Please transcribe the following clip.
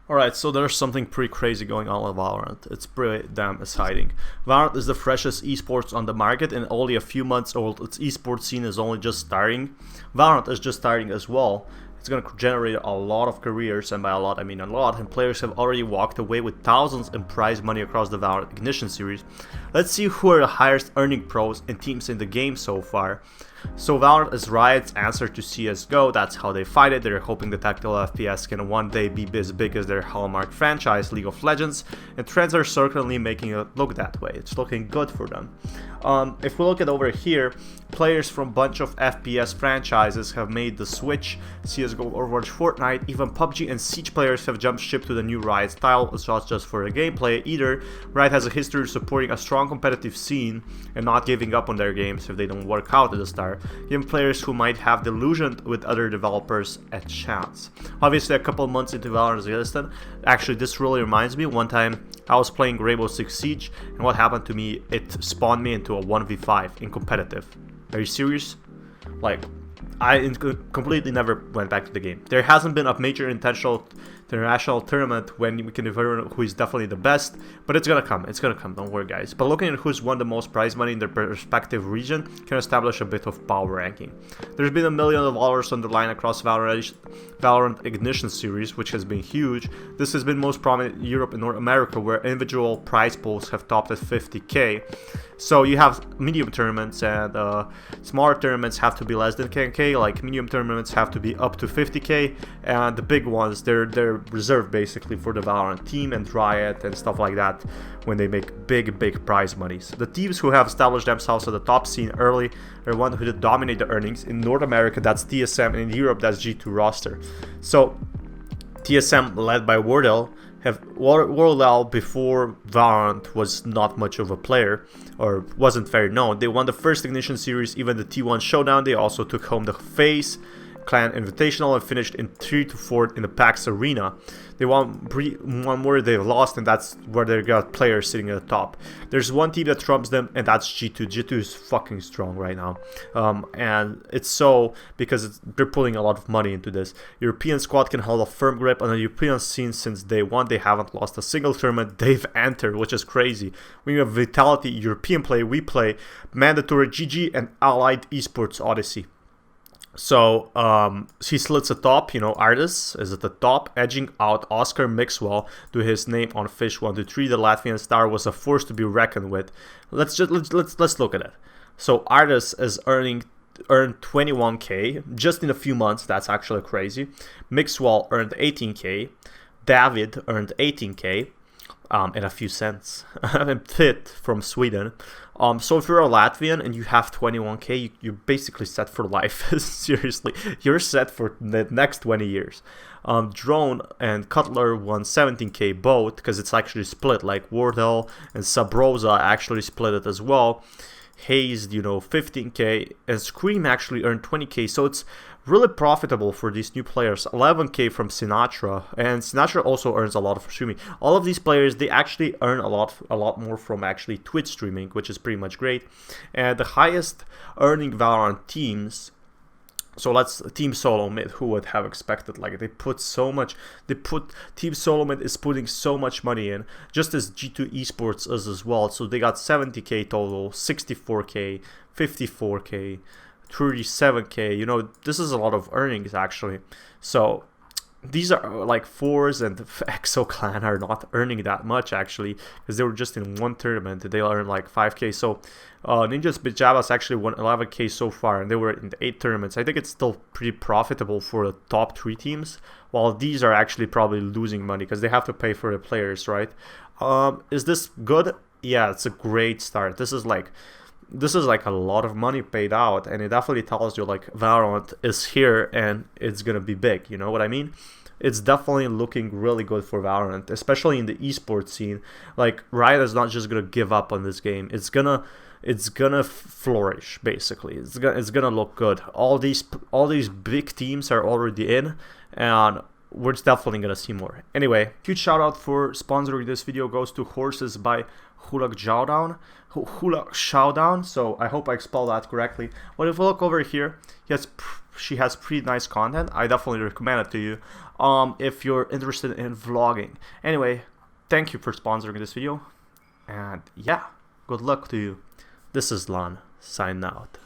Alright, so there's something pretty crazy going on with Valorant. It's pretty damn exciting. Valorant is the freshest esports on the market and only a few months old. Its esports scene is only just starting. Valorant is just starting as well. It's going to generate a lot of careers, and by a lot I mean a lot, and players have already walked away with thousands in prize money across the Valorant Ignition series. Let's see who are the highest earning pros and teams in the game so far. So Valorant is Riot's answer to CSGO. That's how they fight it. They're hoping the tactical FPS can one day be as big as their hallmark franchise, League of Legends, and trends are certainly making it look that way. It's looking good for them. If we look at over here, players from a bunch of FPS franchises have made the switch. CSGO, Overwatch, Fortnite, even PUBG and Siege players have jumped ship to the new Riot style. It's not just for the gameplay either. Riot has a history of supporting a strong competitive scene and not giving up on their games if they don't work out at the start, giving players who might have delusioned with other developers a chance. Obviously, a couple months into Valorant's existence, actually this really reminds me, one time I was playing Rainbow Six Siege, and what happened to me, it spawned me into a 1v5 in competitive. Are you serious? Like, I completely never went back to the game. There hasn't been a major international tournament when we can determine who is definitely the best, but it's gonna come, don't worry guys. But looking at who's won the most prize money in their respective region can establish a bit of power ranking. There's been $1 million on the line across Valorant Ignition series, which has been huge. This has been most prominent in Europe and North America, where individual prize pools have topped at 50k. So you have medium tournaments, and smaller tournaments have to be less than 10k, like medium tournaments have to be up to 50k, and the big ones, they're reserved basically for the Valorant team and Riot and stuff like that when they make big prize monies. The teams who have established themselves at the top scene early are one who dominate the earnings. In North America, that's TSM, and in Europe, that's G2 roster. So TSM, led by Wardell, before Valorant was not much of a player, or wasn't very known. They won the first Ignition series, even the T1 Showdown. They also took home the FaZe Clan Invitational and finished in 3 to 4 in the PAX Arena. They won one more they've lost, and that's where they got players sitting at the top. There's one team that trumps them, and that's G2. G2 is fucking strong right now, and it's so because they're pulling a lot of money into this. European squad can hold a firm grip on the European scene since day one. They haven't lost a single tournament they've entered, which is crazy. We have Vitality, European play, we play mandatory GG and Allied Esports Odyssey. So he slits atop, Artis is at the top, edging out Oscar Mixwell to his name on Fish 123. The Latvian star was a force to be reckoned with. Let's look at it. So Artis is earned 21k just in a few months. That's actually crazy. Mixwell earned 18k. David earned 18k. And a few cents. Fit from Sweden. So if you're a Latvian and you have 21k, you're basically set for life. Seriously, you're set for the next 20 years. Drone and Cutler won 17k both, because it's actually split, like Wardell and Sabrosa actually split it as well. Hazed, 15k, and Scream actually earned 20k, so it's really profitable for these new players. 11k from Sinatra, and Sinatra also earns a lot from streaming. All of these players, they actually earn a lot more from actually Twitch streaming, which is pretty much great. And the highest earning Valorant teams, so let's Team Solo Mid, who would have expected? Like, Team Solo Mid is putting so much money in, just as G2 Esports is as well. So they got 70k total, 64k, 54k, 37k. This is a lot of earnings actually. So these are like Fours and Exo Clan are not earning that much actually, because they were just in one tournament. They earned like 5k. So Ninja's Bijabas actually won 11k so far, and they were in the 8 tournaments. I think it's still pretty profitable for the top 3 teams, while these are actually probably losing money because they have to pay for the players, right? Is this good? Yeah, it's a great start. This is like a lot of money paid out, and it definitely tells you like Valorant is here and it's gonna be big. You know what I mean? It's definitely looking really good for Valorant, especially in the esports scene. Like, Riot is not just gonna give up on this game. It's gonna flourish basically. It's gonna look good. All these big teams are already in, and we're definitely gonna see more. Anyway, huge shout out for sponsoring this video goes to Horses by Hula Showdown. So I hope I spelled that correctly. But if we look over here, he has she has pretty nice content. I definitely recommend it to you if you're interested in vlogging. Anyway, thank you for sponsoring this video, and yeah, good luck to you. This is Lan, signing out.